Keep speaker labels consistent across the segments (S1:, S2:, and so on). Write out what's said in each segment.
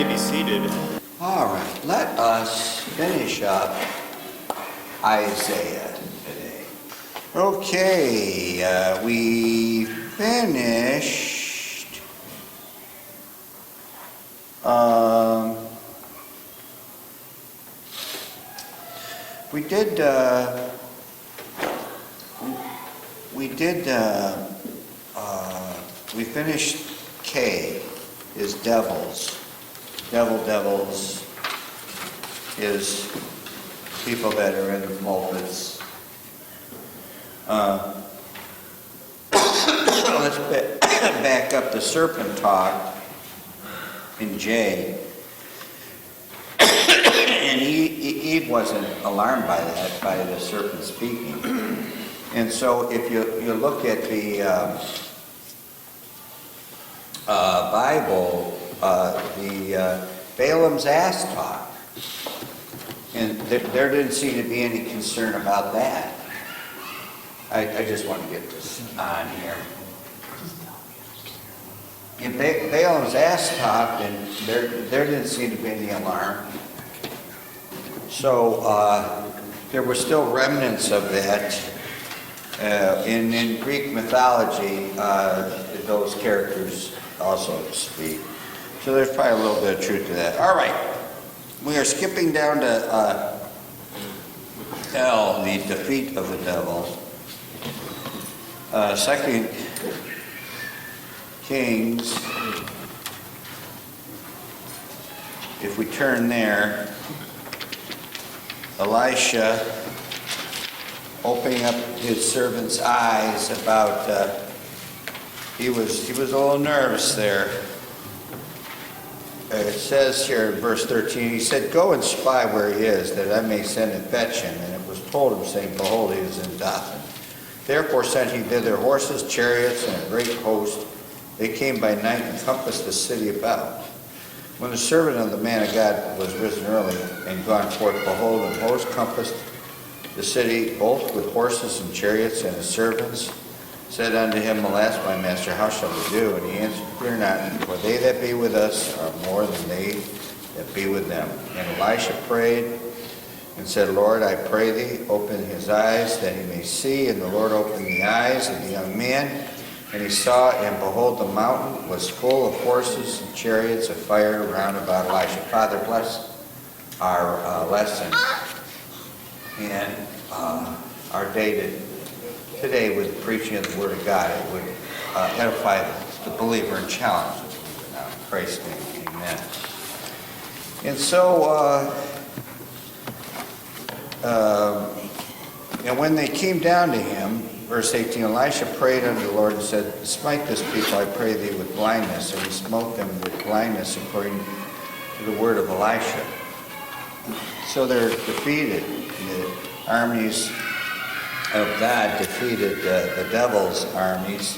S1: may be seated.
S2: All right, let us finish up Isaiah today. Okay, we finished we finished K is devils. Devils is people that are in the pulpits. Let's back up the serpent talk in J. And Eve wasn't alarmed by that, by the serpent speaking. And so if you look at the Bible, Balaam's ass talk, and there didn't seem to be any concern about that. I just want to get this on here. If Balaam's ass talked, and there didn't seem to be any alarm. So there were still remnants of that. In Greek mythology, those characters also speak. So there's probably a little bit of truth to that. All right, we are skipping down to L, the defeat of the devil. 2 Kings, if we turn there, Elisha opening up his servant's eyes about, he was a little nervous there. It says here in verse 13, he said, "Go and spy where he is, that I may send and fetch him." And it was told him, saying, "Behold, he is in Dothan." Therefore sent he thither horses, chariots, and a great host. They came by night and compassed the city about. When the servant of the man of God was risen early and gone forth, behold, an host compassed the city, both with horses and chariots, and his servants said unto him, "Alas, my master, how shall we do?" And he answered, "Fear not, for they that be with us are more than they that be with them." And Elisha prayed and said, "Lord, I pray thee, open his eyes, that he may see." And the Lord opened the eyes of the young man, and he saw, and behold, the mountain was full of horses and chariots of fire round about Elisha. Father, bless our lesson and our day today with the preaching of the Word of God. It would edify the believer and challenge the believer. Now, in Christ's name, amen. And so, and when they came down to him, verse 18, Elisha prayed unto the Lord and said, "Smite this people, I pray thee, with blindness." And he smote them with blindness according to the word of Elisha. So they're defeated. The armies of God defeated the devil's armies.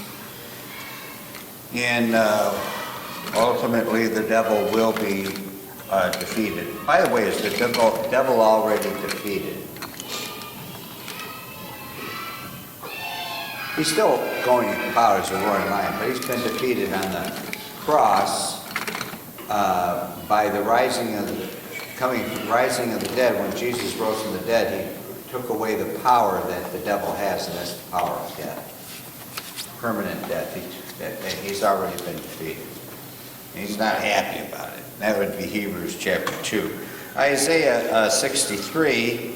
S2: And ultimately the devil will be defeated. By the way, is the devil already defeated? He's still going about as a roaring lion, but he's been defeated on the cross by the rising of the dead. When Jesus rose from the dead, he took away the power that the devil has, and that's the power of death, permanent death. He's already been defeated. And he's not happy about it. That would be Hebrews chapter 2. Isaiah 63.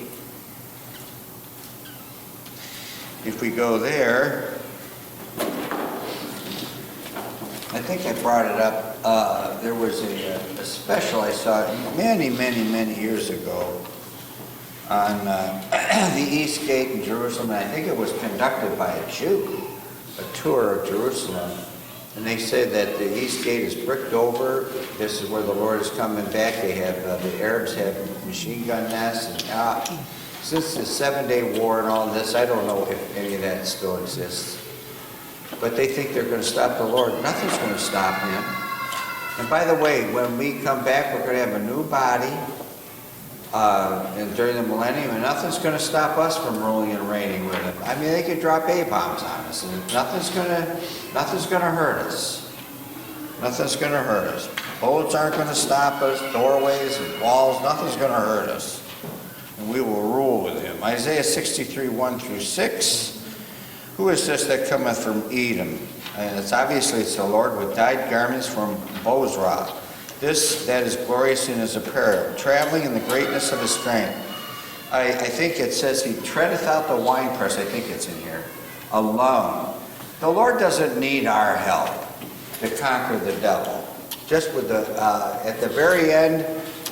S2: If we go there, I think I brought it up. There was a special I saw many years ago on the East Gate in Jerusalem. And I think it was conducted by a Jew, a tour of Jerusalem. And they said that the East Gate is bricked over. This is where the Lord is coming back. They have, the Arabs have machine gun nests. And since the 7-Day War and all this, I don't know if any of that still exists. But they think they're going to stop the Lord. Nothing's going to stop him. And by the way, when we come back, we're going to have a new body and during the millennium, and nothing's going to stop us from ruling and reigning with him. I mean, they could drop A-bombs on us, and nothing's going to hurt us. Nothing's going to hurt us. Bullets aren't going to stop us. Doorways and walls, nothing's going to hurt us. And we will rule with him. Isaiah 63, 1 through 6. Who is this that cometh from Edom? And it's the Lord with dyed garments from Bozrah. This that is glorious in his apparel, traveling in the greatness of his strength. I think it says he treadeth out the winepress. I think it's in here. Alone. The Lord doesn't need our help to conquer the devil. Just with at the very end,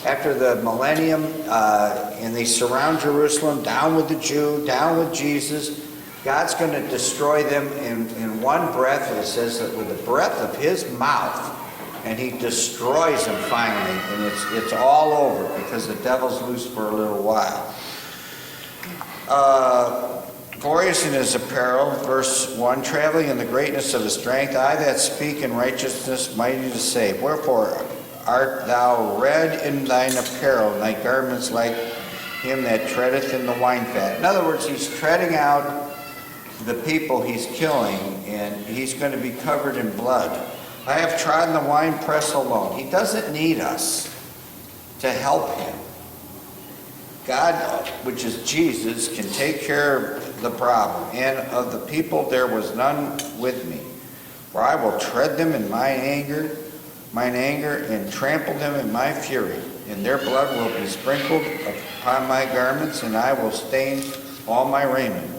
S2: after the millennium, and they surround Jerusalem, down with the Jew, down with Jesus, God's going to destroy them in one breath. It says that with the breath of his mouth, and he destroys them finally, and it's all over because the devil's loose for a little while. Glorious in his apparel, verse 1, traveling in the greatness of his strength, I that speak in righteousness, mighty to save. Wherefore art thou red in thine apparel, and thy garments like him that treadeth in the wine fat. In other words, he's treading out the people he's killing, and he's going to be covered in blood. I have trodden the winepress alone. He doesn't need us to help him. God, which is Jesus, can take care of the problem. And of the people there was none with me. For I will tread them in mine anger, and trample them in my fury. And their blood will be sprinkled upon my garments, and I will stain all my raiment.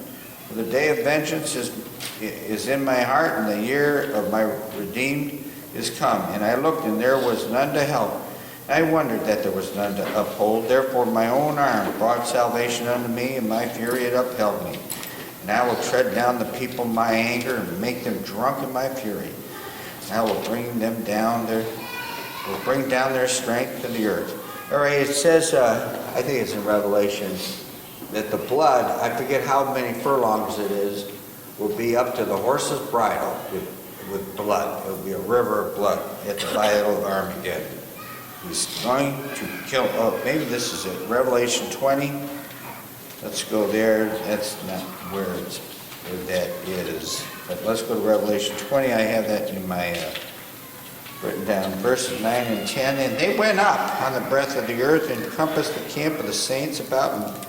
S2: For the day of vengeance is in my heart, and the year of my redeemed is come. And I looked, and there was none to help. I wondered that there was none to uphold. Therefore my own arm brought salvation unto me, and my fury it upheld me. And I will tread down the people in my anger, and make them drunk in my fury. And I will bring down their strength to the earth. All right, it says, I think it's in Revelation, that the blood, I forget how many furlongs it is, will be up to the horse's bridle with blood. It will be a river of blood at the Battle of Armageddon. He's going to kill, maybe this is it, Revelation 20. Let's go there. That's not where that is. But let's go to Revelation 20. I have that in my, written down, verses 9 and 10. And they went up on the breadth of the earth and encompassed the camp of the saints about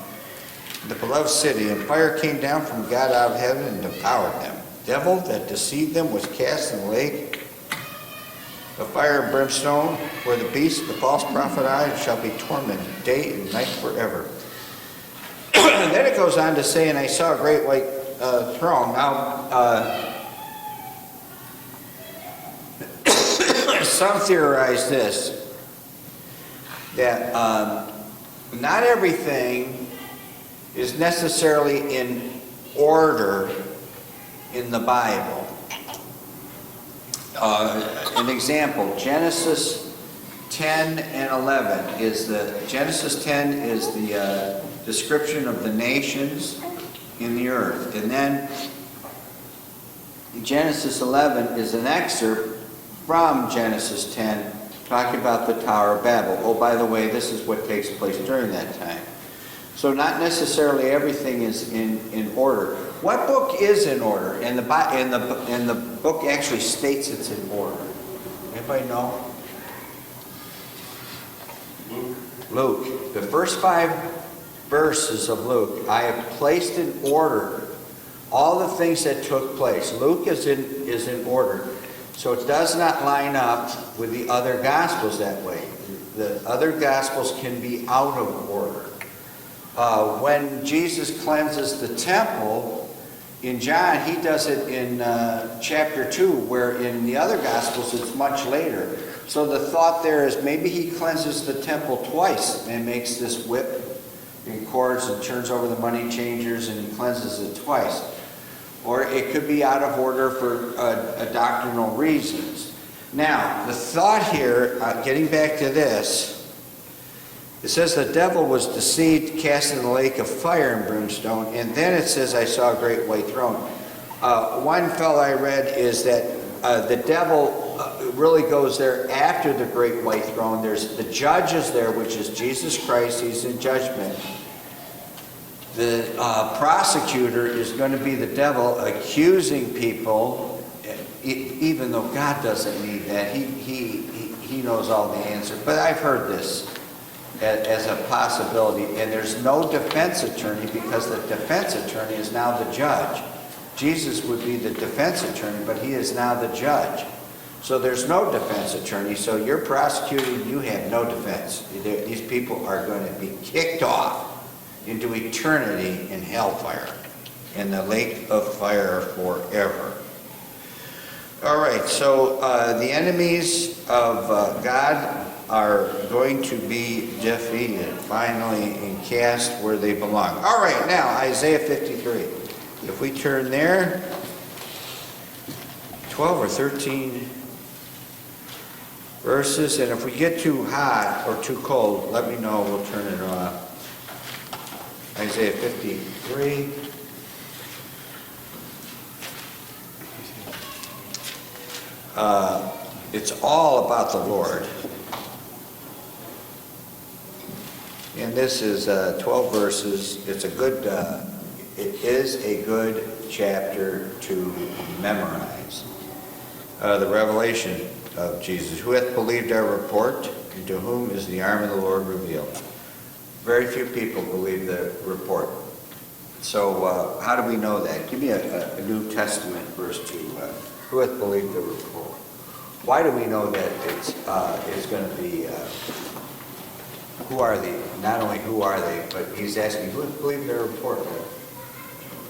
S2: the beloved city. And fire came down from God out of heaven and devoured them. The devil that deceived them was cast in the lake of fire and brimstone, where the beast, the false prophet, shall be tormented day and night forever. And then it goes on to say, and I saw a great white throne. Now, some theorize this, that not everything is necessarily in order in the Bible. An example, Genesis 10 and 11 is Genesis 10 is the description of the nations in the earth. And then Genesis 11 is an excerpt from Genesis 10 talking about the Tower of Babel. Oh, by the way, this is what takes place during that time. So not necessarily everything is in order. What book is in order? And the book actually states it's in order. Anybody know? Luke. The first 5 verses of Luke, I have placed in order all the things that took place. Luke is in order. So it does not line up with the other Gospels that way. The other Gospels can be out of order. When Jesus cleanses the temple, in John, he does it in chapter 2, where in the other Gospels it's much later. So the thought there is maybe he cleanses the temple twice and makes this whip and cords and turns over the money changers, and he cleanses it twice. Or it could be out of order for doctrinal reasons. Now, the thought here, getting back to this, it says the devil was deceived, cast in the lake of fire and brimstone, and then it says, I saw a great white throne. One fellow I read is that the devil really goes there after the great white throne. There's the judge is there, which is Jesus Christ. He's in judgment. The prosecutor is going to be the devil accusing people, even though God doesn't need that. He he knows all the answers. But I've heard this as a possibility, and there's no defense attorney because the defense attorney is now the judge. Jesus would be the defense attorney, but he is now the judge. So there's no defense attorney, so you're prosecuting, you have no defense. These people are going to be kicked off into eternity in hellfire, in the lake of fire forever. All right, so the enemies of God are going to be defeated, finally, and cast where they belong. All right, now, Isaiah 53. If we turn there, 12 or 13 verses, and if we get too hot or too cold, let me know, we'll turn it off. Isaiah 53. It's all about the Lord. And this is 12 verses. It is a good chapter to memorize. The revelation of Jesus. Who hath believed our report, and to whom is the arm of the Lord revealed? Very few people believe the report. So how do we know that? Give me a New Testament verse to who hath believed the report? Why do we know that it's going to be, who are they? Not only who are they, but he's asking, who hath believed their report?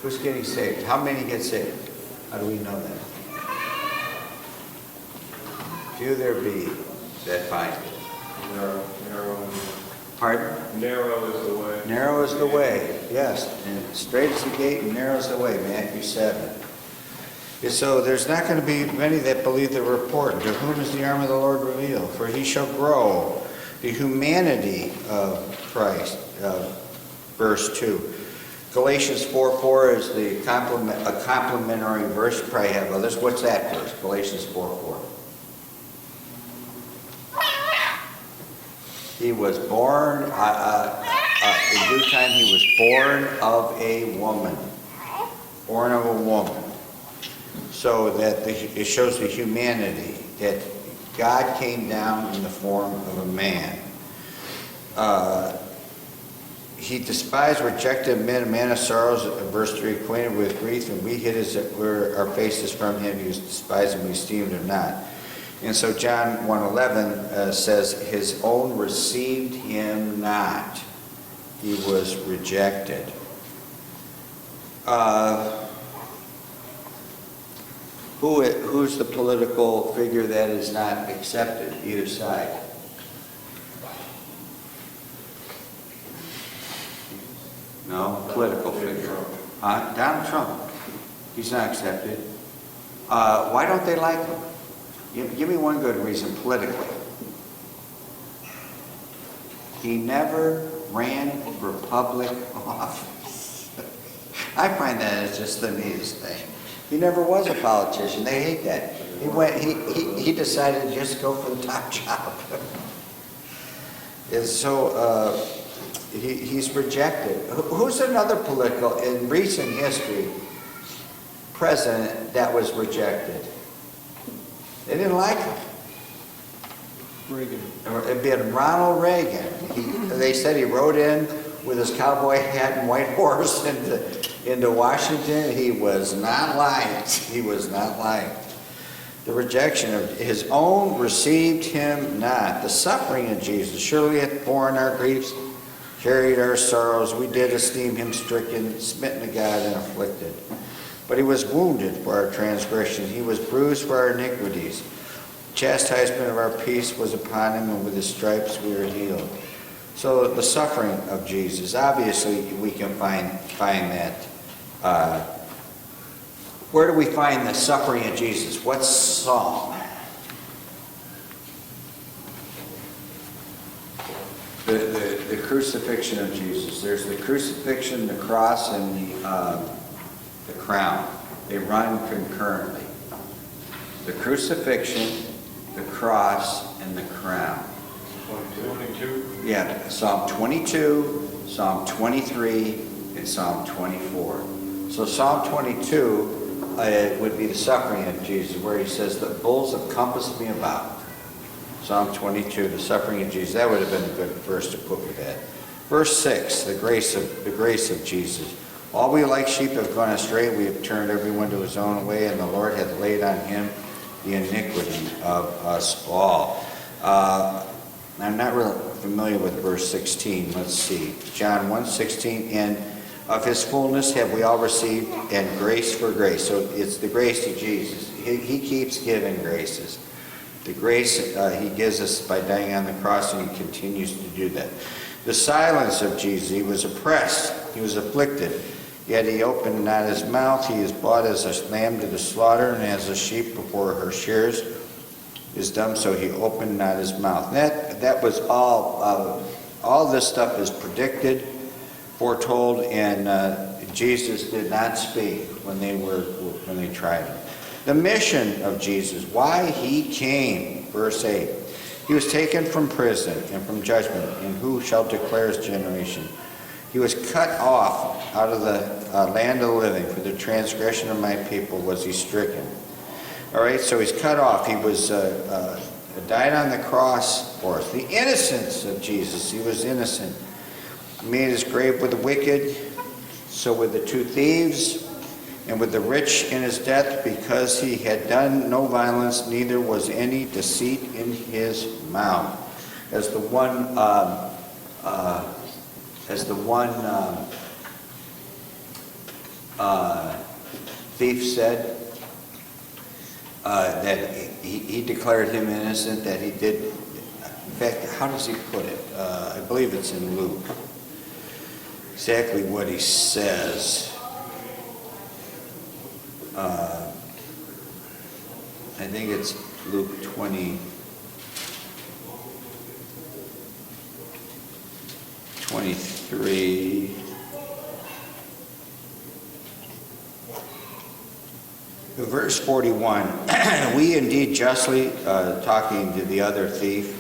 S2: Who's getting saved? How many get saved? How do we know that? Few there be that find it.
S1: Narrow.
S2: Pardon?
S1: Narrow is the way.
S2: Narrow is the way, yes. And straight is the gate and narrow is the way, Matthew 7. And so there's not going to be many that believe the report. To whom is the arm of the Lord revealed? For he shall grow the humanity of Christ. Verse 2. Galatians 4:4 is a complementary verse. You probably have others. What's that verse? Galatians 4:4. He was born, in due time he was born of a woman. Born of a woman. So that it shows the humanity, that God came down in the form of a man. He despised, rejected men, a man of sorrows, verse 3, acquainted with grief, and we hid our faces from him. He was despised and we esteemed him not. And so John 1:11 says, his own received him not. He was rejected. Who's the political figure that is not accepted, either side? No, political figure. Donald Trump. He's not accepted. Why don't they like him? Give me one good reason politically. He never ran for public office. I find that as just the neatest thing. He never was a politician. They hate that. He decided to just go for the top job. And so he's rejected. Who's another political, in recent history, president that was rejected? They didn't like him.
S1: Reagan.
S2: It'd been Ronald Reagan. They said he rode in with his cowboy hat and white horse into Washington. He was not liked. He was not liked. The rejection of his own received him not. The suffering of Jesus. Surely hath borne our griefs, carried our sorrows. We did esteem him stricken, smitten of God, and afflicted. But he was wounded for our transgressions. He was bruised for our iniquities. Chastisement of our peace was upon him, and with his stripes we are healed. So the suffering of Jesus, obviously we can find that. Where do we find the suffering of Jesus? What psalm? The crucifixion of Jesus. There's the crucifixion, the cross, and the crown. They run concurrently. The crucifixion, the cross, and the crown.
S1: 22?
S2: Yeah, Psalm 22, Psalm 23, and Psalm 24. So Psalm 22 would be the suffering of Jesus, where he says, the bulls have compassed me about. Psalm 22, the suffering of Jesus. That would have been a good verse to put with that. Verse 6, the grace of Jesus. All we like sheep have gone astray. We have turned everyone to his own way, and the Lord hath laid on him the iniquity of us all. I'm not really familiar with verse 16. Let's see. John 1:16, and of his fullness have we all received, and grace for grace. So it's the grace of Jesus. He keeps giving graces. The grace he gives us by dying on the cross, and he continues to do that. The silence of Jesus. He was oppressed. He was afflicted. Yet he opened not his mouth. He is brought as a lamb to the slaughter, and as a sheep before her shears is dumb, so he opened not his mouth. That was all this stuff is predicted, foretold, and Jesus did not speak when they tried him. The mission of Jesus, why he came, verse 8. He was taken from prison and from judgment, and who shall declare his generation? He was cut off out of the land of the living. For the transgression of my people was he stricken. All right, so he's cut off. He was died on the cross for us. The innocence of Jesus, he was innocent. He made his grave with the wicked, so with the two thieves, and with the rich in his death, because he had done no violence, neither was any deceit in his mouth. As the one thief said, that he declared him innocent, that he did. In fact, how does he put it? I believe it's in Luke. Exactly what he says. I think it's Luke 20. 23. Verse 41, we indeed justly, talking to the other thief,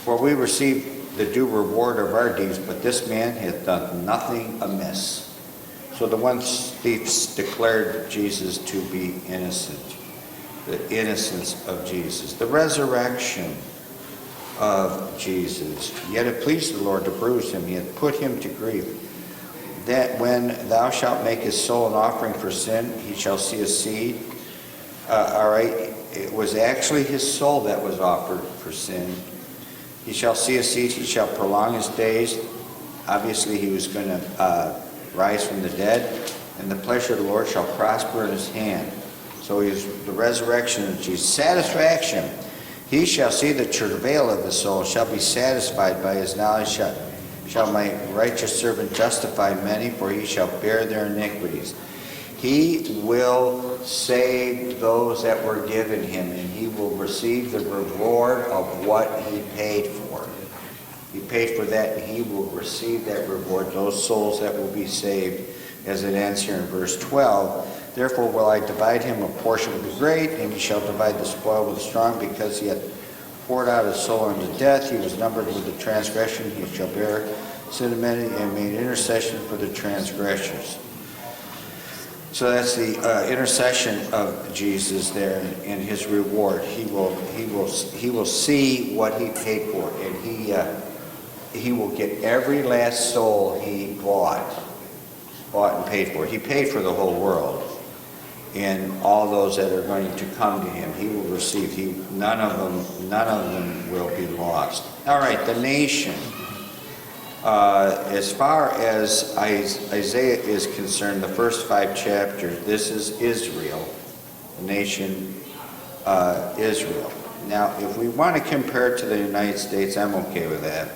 S2: for we receive the due reward of our deeds, but this man hath done nothing amiss. So the one thief declared Jesus to be innocent, the innocence of Jesus, the resurrection of Jesus. Yet it pleased the Lord to bruise him, he hath put him to grief, that when thou shalt make his soul an offering for sin, he shall see a seed. All right, it was actually his soul that was offered for sin. He shall see a seed, he shall prolong his days. Obviously, he was going to rise from the dead, and the pleasure of the Lord shall prosper in his hand. So he is the resurrection of Jesus. Satisfaction. He shall see the travail of the soul, shall be satisfied by his knowledge. Shall my righteous servant justify many, for he shall bear their iniquities. He will save those that were given him, and he will receive the reward of what he paid for. He paid for that, and he will receive that reward, those souls that will be saved, as it ends here in verse 12. Therefore will I divide him a portion with the great, and he shall divide the spoil with the strong, because he hath poured out his soul unto death. He was numbered with the transgression. He shall bear sin of many, and made intercession for the transgressors. So that's the intercession of Jesus there, and his reward. He will see what he paid for, and he will get every last soul he bought and paid for. He paid for the whole world. And all those that are going to come to him, he will receive. None of them will be lost. All right, the nation. As far as Isaiah is concerned, the first 5 chapters, this is Israel, the nation Israel. Now, if we want to compare it to the United States, I'm okay with that.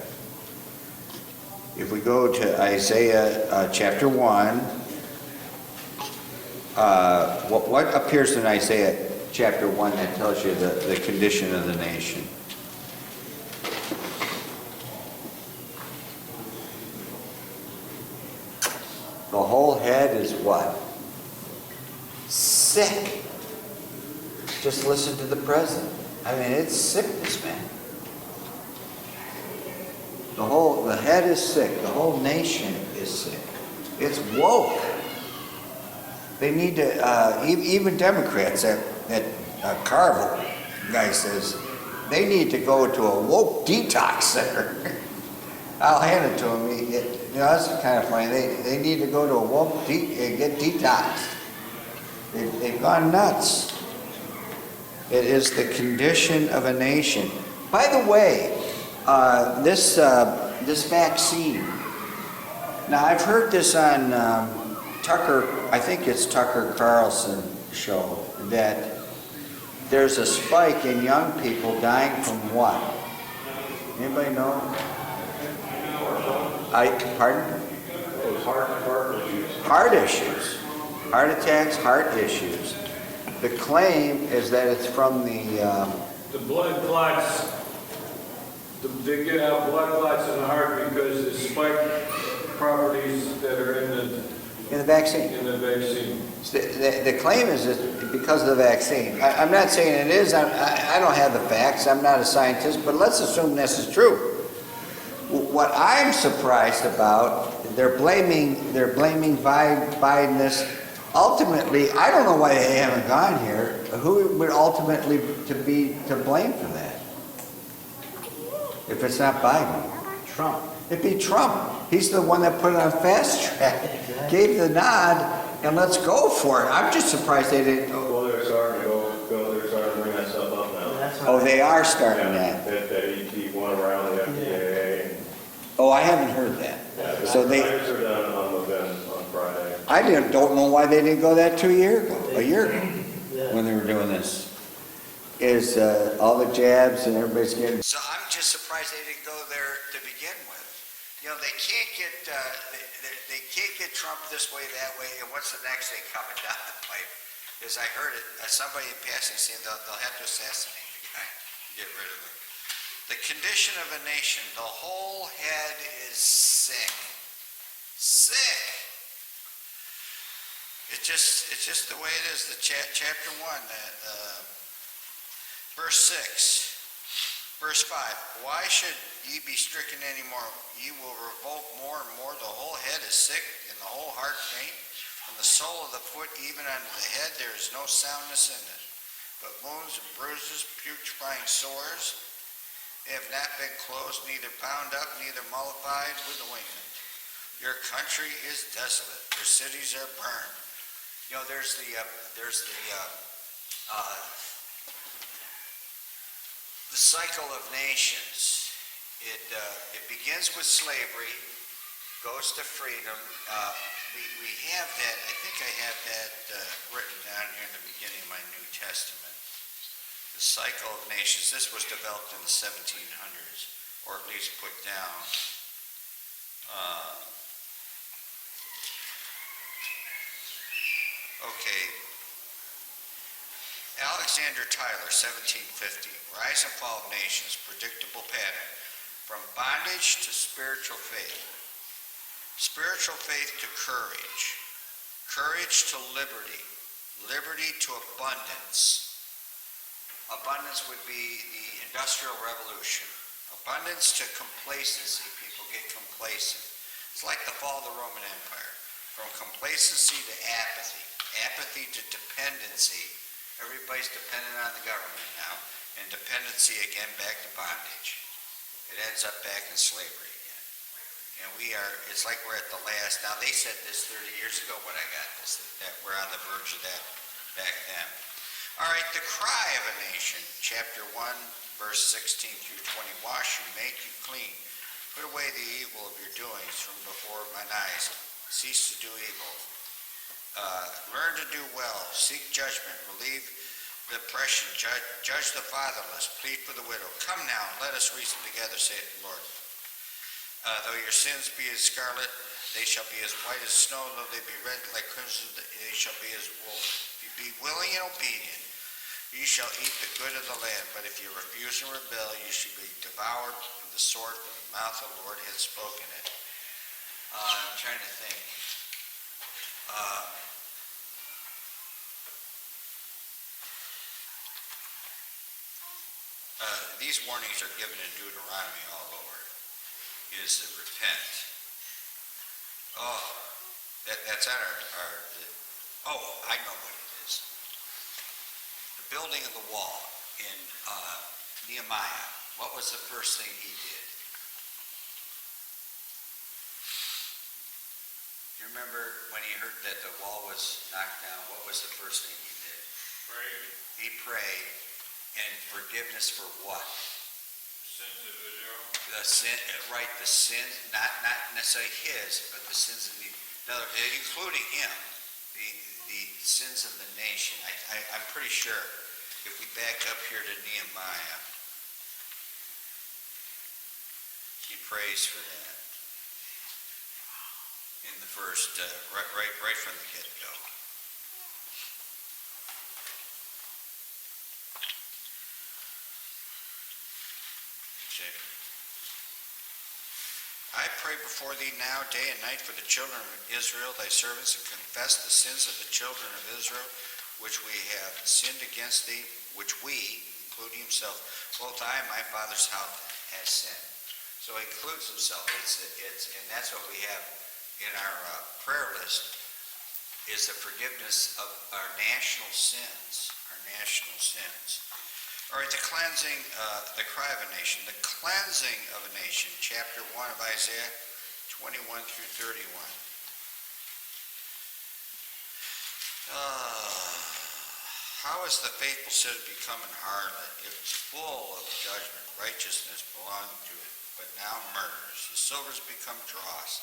S2: If we go to Isaiah chapter 1, what appears in Isaiah chapter 1 that tells you the condition of the nation? The whole head is what? Sick. Just listen to the president. I mean, it's sickness, man. The head is sick. The whole nation is sick. It's woke. They need to, even Democrats, that Carville guy says, they need to go to a woke detox center. I'll hand it to them. That's kind of funny. They need to go to a woke get detoxed. They've gone nuts. It is the condition of a nation. By the way, this vaccine. Now I've heard this on Tucker. I think it's Tucker Carlson show that there's a spike in young people dying from what? Anybody know? Pardon?
S1: It was heart issues.
S2: Heart issues. Heart attacks, heart issues. The claim is that it's from
S3: The blood clots, they get out blood clots in the heart because the spike properties that are
S2: in the vaccine.
S3: in the vaccine.
S2: The claim is that because of the vaccine. I'm not saying it is. I don't have the facts. I'm not a scientist, but let's assume this is true. What I'm surprised about, they're blaming Biden this. Ultimately, I don't know why they haven't gone here. Who would ultimately be to blame for that? If it's not Biden,
S4: Trump.
S2: it'd be Trump. He's the one that put it on fast track, gave the nod, and let's go for it. I'm just surprised they didn't.
S1: Well, they're starting to they're starting to bring that stuff up now.
S4: That's
S2: Oh,
S4: right.
S2: they are starting that.
S1: That ET went around the FDA.
S2: Oh, I haven't heard that.
S1: Yeah,
S2: So
S1: the
S2: they,
S1: fires are done on Friday.
S2: I don't know why they didn't go that a year ago,
S4: Yeah.
S2: when they were doing this. Is all the jabs and everybody's getting. So I'm just surprised they didn't go there to begin with. You know, they can't get Trump this way, that way, and what's the next thing coming down the pipe? As I heard it, somebody in passing saying they'll have to assassinate the guy, get rid of him. The condition of a nation, the whole head is sick. Sick. It's just the way it is. The chapter 1, verse 6. Verse 5, why should ye be stricken any more? Ye will revolt more and more. The whole head is sick, and the whole heart faint. From the sole of the foot even unto the head there is no soundness in it, but wounds and bruises, putrefying sores. They have not been closed, neither bound up, neither mollified with ointment. Your country is desolate. Your cities are burned. You know, there's the cycle of nations. It begins with slavery, goes to freedom. We have that. I think I have that written down here in the beginning of my New Testament. The cycle of nations. This was developed in the 1700s, or at least put down. Okay. Alexander Tyler, 1750. Rise and Fall of Nations, predictable pattern. From bondage to spiritual faith. Spiritual faith to courage. Courage to liberty. Liberty to abundance. Abundance would be the Industrial Revolution. Abundance to complacency. People get complacent. It's like the fall of the Roman Empire. From complacency to apathy. Apathy to dependency. Everybody's dependent on the government now. And dependency again back to bondage. It ends up back in slavery again. And it's like we're at the last. Now they said this 30 years ago when I got this, that we're on the verge of that back then. All right, the cry of a nation, chapter 1, verse 16 through 20. Wash you, make you clean. Put away the evil of your doings from before mine eyes. Cease to do evil. Learn to do well. Seek judgment. Relieve the oppression. Judge the fatherless. Plead for the widow. Come now, let us reason together, saith the Lord. Though your sins be as scarlet, they shall be as white as snow. Though they be red like crimson, they shall be as wool. If you be willing and obedient, you shall eat the good of the land. But if you refuse and rebel, you shall be devoured with the sword, for the mouth of the Lord hath spoken it. I'm trying to think. These warnings are given in Deuteronomy all over. Is to repent. Oh, that's on I know what it is. The building of the wall in Nehemiah, what was the first thing he did? You remember when he heard that the wall was knocked down, what was the first thing he did?
S3: Right?
S2: He prayed, and forgiveness for what?
S3: Sins of Israel.
S2: The sin, right, the sins, not necessarily his, but the sins of the, no, including him, the sins of the nation. I'm pretty sure if we back up here to Nehemiah, he prays for that in the first, right from the get-go. I pray before thee now day and night for the children of Israel, thy servants, and confess the sins of the children of Israel, which we have sinned against thee, which we, including himself, both I and my father's house has sinned. So he includes himself. And that's what we have in our prayer list, is the forgiveness of our national sins, All right, the cleansing, the cry of a nation, the cleansing of a nation, chapter 1 of Isaiah 21 through 31. How has the faithful city become an harlot? It was full of judgment, righteousness belonging to it, but now murders. The silver's become dross,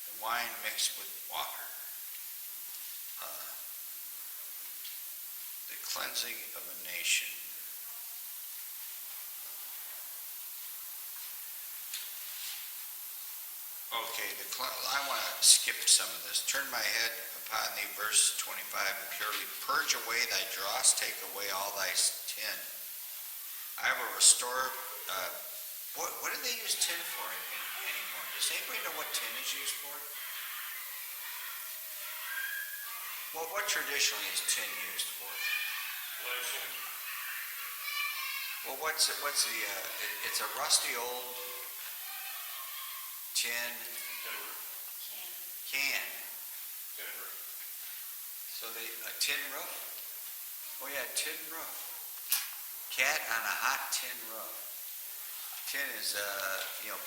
S2: the wine mixed with water. The cleansing of a nation. Okay, I want to skip some of this. Turn my head upon thee, verse 25, and purely purge away thy dross, take away all thy tin. I will restore, what do they use tin for anymore? Does anybody know what tin is used for? Well, what traditionally is tin used for?
S3: Listen.
S2: Well, it's a rusty old tin can. So a tin roof? Oh yeah, tin roof. Cat on a hot tin roof. Tin is,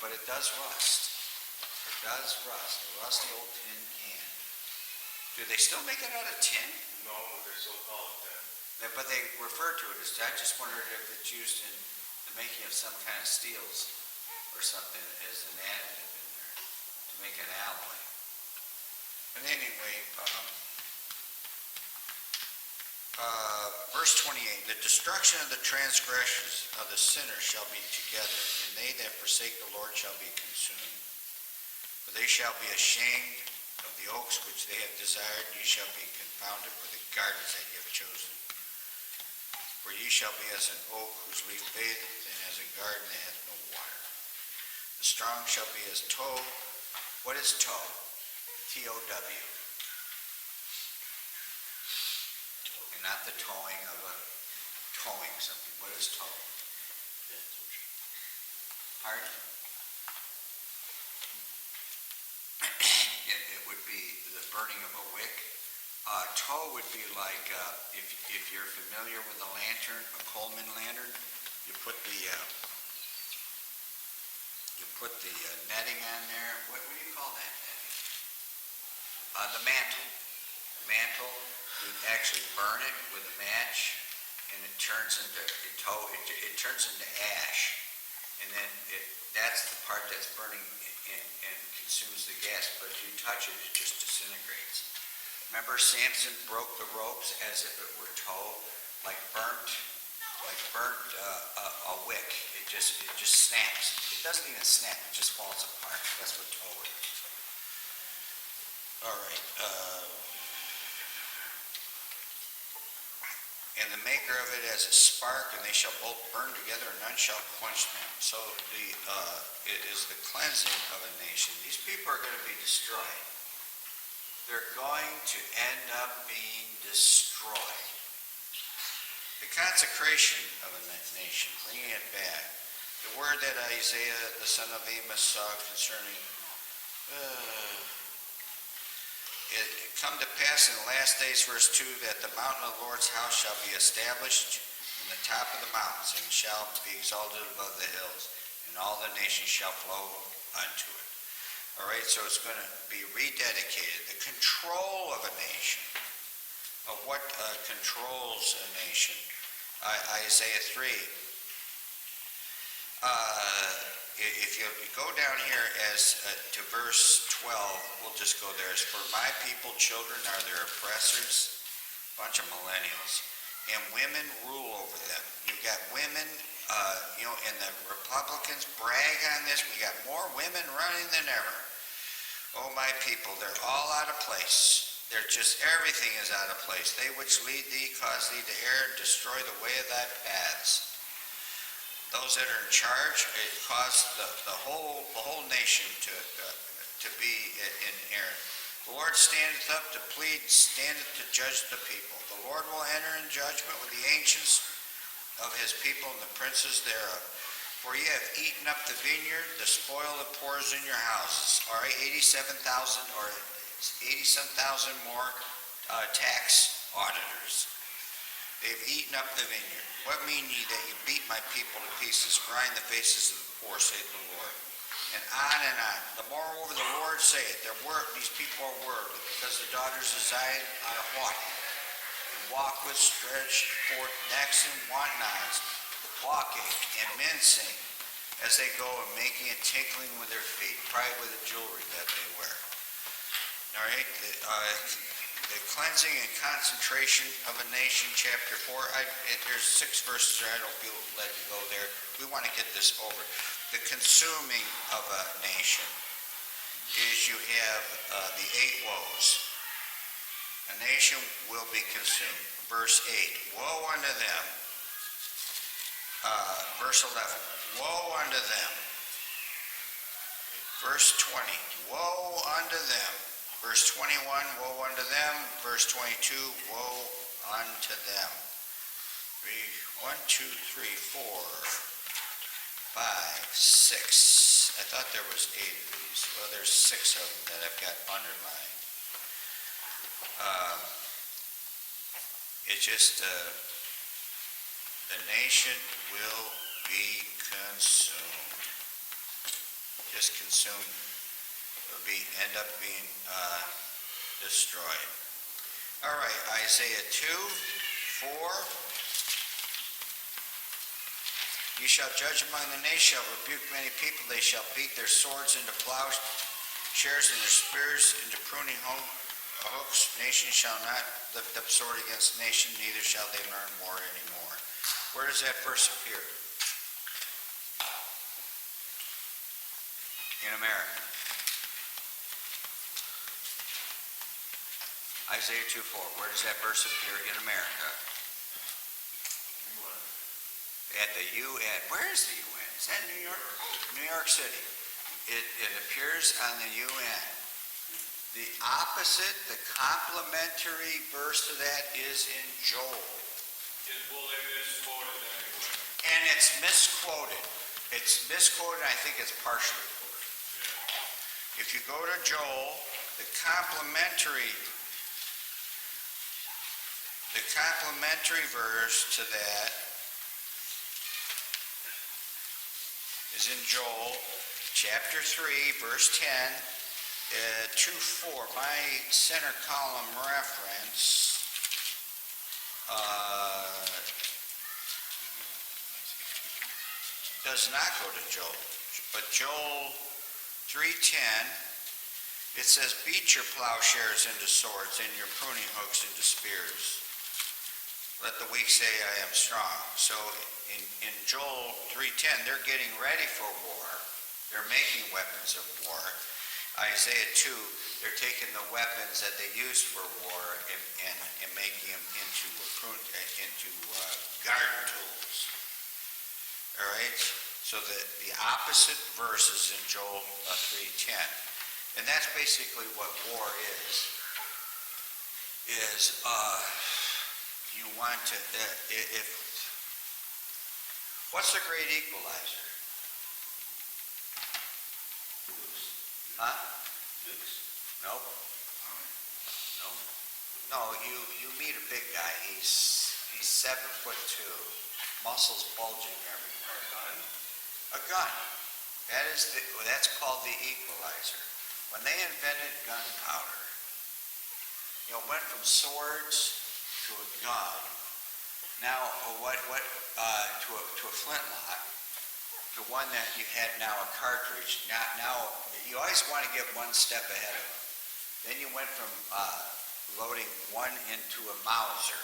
S2: but it does rust. It does rust. A rusty old tin can. Do they still make it out of tin?
S1: No, they're still called that.
S2: But they refer to it as, I just wondered if it's used in the making of some kind of steels or something as an additive in there to make an alloy. But anyway, verse 28, the destruction of the transgressions of the sinners shall be together, and they that forsake the Lord shall be consumed. For they shall be ashamed of the oaks which they have desired, ye shall be confounded for the gardens that ye have chosen. For ye shall be as an oak whose leaf batheth, and as a garden that hath no water. The strong shall be as tow. What is tow? T-O-W. And not the towing of towing something. What is tow? Pardon? It would be the burning of a wick. Tow would be like, if you're familiar with a lantern, a Coleman lantern, you put the netting on there. What do you call that netting? The mantle. The mantle, you actually burn it with a match, and it turns into it turns into ash, and then that's the part that's burning and consumes the gas. But if you touch it, it just disintegrates. Remember, Samson broke the ropes as if it were tow, like burnt a wick. It just snaps. It doesn't even snap. It just falls apart. That's what tow is. All right. And the maker of it as a spark, and they shall both burn together, and none shall quench them. So it is the cleansing of a nation. These people are going to be destroyed. They're going to end up being destroyed. The consecration of a nation, bringing it back. The word that Isaiah, the son of Amos, saw concerning it come to pass in the last days, verse 2, that the mountain of the Lord's house shall be established in the top of the mountains, and shall be exalted above the hills, and all the nations shall flow unto it. All right, so it's going to be rededicated. The control of a nation, of what controls a nation. Isaiah 3. If you go down here to verse 12, we'll just go there. As for my people, children are their oppressors, bunch of millennials, and women rule over them. You've got women, and the Republicans brag on this. We got more women running than ever. Oh, my people, they're all out of place. They're just, everything is out of place. They which lead thee cause thee to err, destroy the way of thy paths. Those that are in charge, it caused the whole nation to be in error. The Lord standeth up to plead, standeth to judge the people. The Lord will enter in judgment with the ancients of his people and the princes thereof. For ye have eaten up the vineyard, the spoil that pours in your houses. All right, 87,000 or 80-some thousand more tax auditors. They've eaten up the vineyard. What mean ye that you beat my people to pieces, grind the faces of the poor, saith the Lord? And on and on. The moreover the Lord saith, these people are worldly, because the daughters of Zion are haughty, and walk with stretched forth necks and wanton-eyes, walking and mincing as they go and making and tinkling with their feet, pride with the jewelry that they wear. All right, the cleansing and concentration of a nation, chapter 4. There's 6 verses there. I don't feel led to go there. We want to get this over. The consuming of a nation is you have the 8 woes. A nation will be consumed. Verse 8, woe unto them. Verse 11, woe unto them. Verse 20, woe unto them. Verse 21, woe unto them. Verse 22, woe unto them. 1, 2, 3, 4, 5, 6. I thought there was 8 of these. Well, there's 6 of them that I've got underlined. It's just the nation will be consumed. Just consumed. End up being destroyed. All right, Isaiah 2, 4. You shall judge among the nations, shall rebuke many people. They shall beat their swords into plowshares and their spears into pruning hooks. Nation shall not lift up sword against nation, neither shall they learn war anymore. Where does that verse appear? In America. Isaiah 2:4. Where does that verse appear in America? At the UN. Where is the UN? Is that New York? New York City. It appears on the UN. The opposite, the complementary verse to that is in Joel.
S3: Well, they misquoted anyway.
S2: And it's misquoted. It's misquoted, I think it's partially quoted. If you go to Joel, the complementary verse to that is in Joel chapter 3, verse 10, 2:4. My center column reference does not go to Joel, but Joel 3:10, it says, beat your plowshares into swords and your pruning hooks into spears. Let the weak say, I am strong. So in Joel 3:10, they're getting ready for war. They're making weapons of war. Isaiah 2, they're taking the weapons that they used for war and making them into garden tools. All right? So the opposite verse is in Joel 3:10. And that's basically what war is you want to, what's the great equalizer? Huh? Nope. No. No, you meet a big guy, he's He's 7'2", muscles bulging everywhere. A gun. That's called the equalizer. When they invented gunpowder, went from swords to a gun. Now, to a flintlock, to one that you had now a cartridge. Now you always want to get one step ahead of them. Then you went from loading one into a Mauser.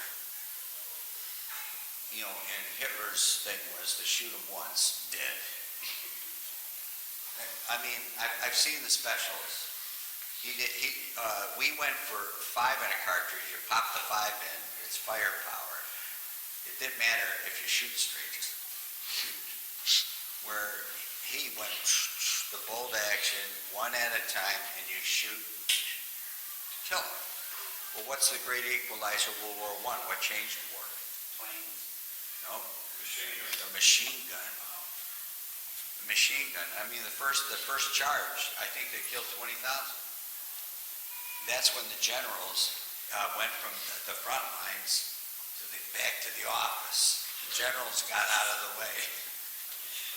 S2: And Hitler's thing was to shoot them once, dead. I mean, I've seen the specials. We went for 5 in a cartridge. You pop the 5 in, it's firepower. It didn't matter if you shoot straight, just shoot. Where he went the bolt action, one at a time, and you shoot, kill him. Well, what's the great equalizer of World War I? What changed the war? Planes. No? The machine gun. The machine gun. I mean, the first charge, I think they killed 20,000. That's when the generals went from the front lines back to the office. The generals got out of the way.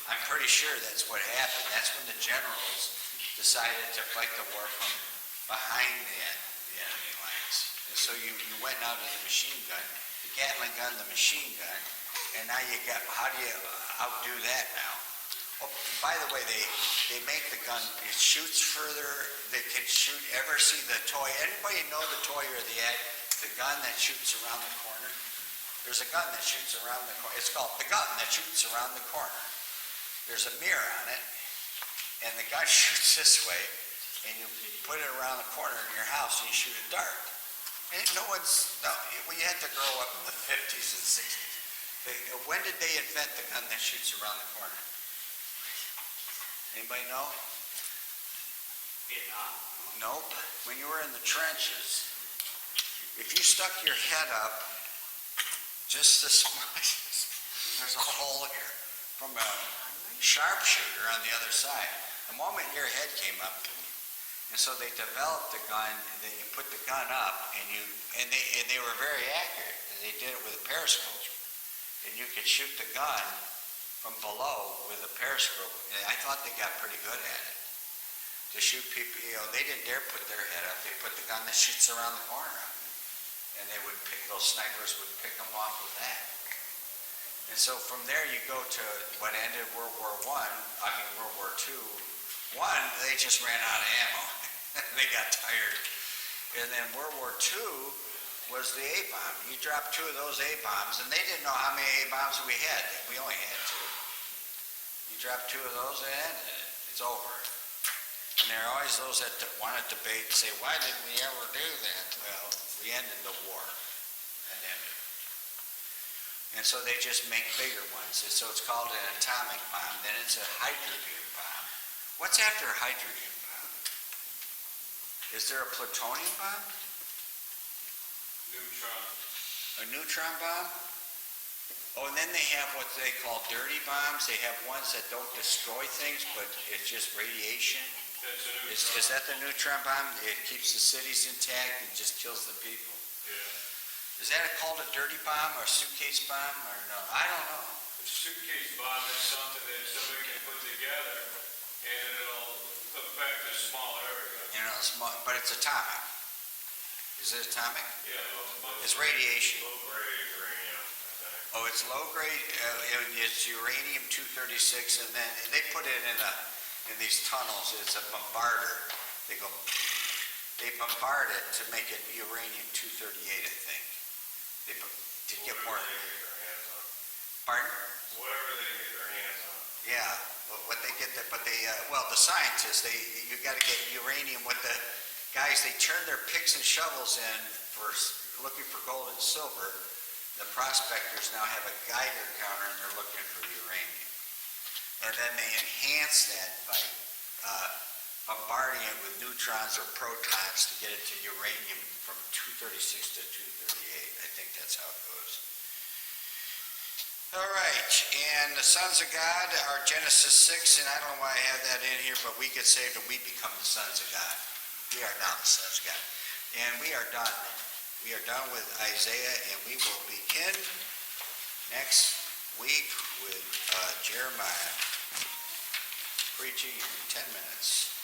S2: I'm pretty sure that's what happened. That's when the generals decided to fight the war from behind the enemy lines. And so you went out to the machine gun, the Gatling gun, the machine gun, and now how do you outdo that now? Oh, by the way, they make the gun, it shoots further, they can shoot, ever see the toy, anybody know the toy or the gun that shoots around the corner? There's a gun that shoots around the corner, it's called the gun that shoots around the corner. There's a mirror on it, and the gun shoots this way, and you put it around the corner in your house and you shoot a dart. And you had to grow up in the 50s and 60s. When did they invent the gun that shoots around the corner? Anybody know?
S4: Vietnam.
S2: Nope. When you were in the trenches, if you stuck your head up just this much, there's a hole here from a sharpshooter on the other side. The moment your head came up, and so they developed a gun that you put the gun up, and they were very accurate. They did it with a periscope, and you could shoot the gun from below with a periscope. And I thought they got pretty good at it. To shoot people, they didn't dare put their head up. They put the gun that shoots around the corner up. And those snipers would pick them off with that. And so from there you go to what ended World War II. One, they just ran out of ammo. They got tired. And then World War II was the A-bomb. You dropped 2 of those A-bombs, and they didn't know how many A-bombs we had. We only had 2. You drop 2 of those, and ended it. It's over. And there are always those that want to debate and say, why did we ever do that? Well, we ended the war. That ended it. And so they just make bigger ones. And so it's called an atomic bomb. Then it's a hydrogen bomb. What's after a hydrogen bomb? Is there a plutonium bomb?
S3: Neutron.
S2: A neutron bomb? Oh, and then they have what they call dirty bombs. They have ones that don't destroy things, but it's just radiation.
S3: That's a neutron.
S2: Is that the neutron bomb? It keeps the cities intact and just kills the people.
S3: Yeah.
S2: Is that called a dirty bomb or a suitcase bomb or no? I don't know.
S3: A suitcase bomb is something that somebody can put together and it'll affect a small area.
S2: Small, but it's atomic. Is it atomic?
S3: Yeah.
S2: It's radiation.
S3: Low-grade uranium, I think.
S2: Oh, it's low grade. It's uranium-236, and then they put it in these tunnels. It's a bombarder. They bombard it to make it uranium-238, I think. To get more.
S3: Whatever they get their hands on.
S2: Pardon?
S3: Whatever they get their hands on.
S2: Yeah. What they get there, but the scientists, you got to get uranium with the guys. They turn their picks and shovels in for looking for gold and silver. The prospectors now have a Geiger counter and they're looking for uranium. And then they enhance that by bombarding it with neutrons or protons to get it to uranium from 236 to 238. I think that's how it goes. All right, and the sons of God are Genesis 6, and I don't know why I have that in here, but we get saved and we become the sons of God. We are now the sons of God. And we are done. We are done with Isaiah, and we will begin next week with Jeremiah preaching in 10 minutes.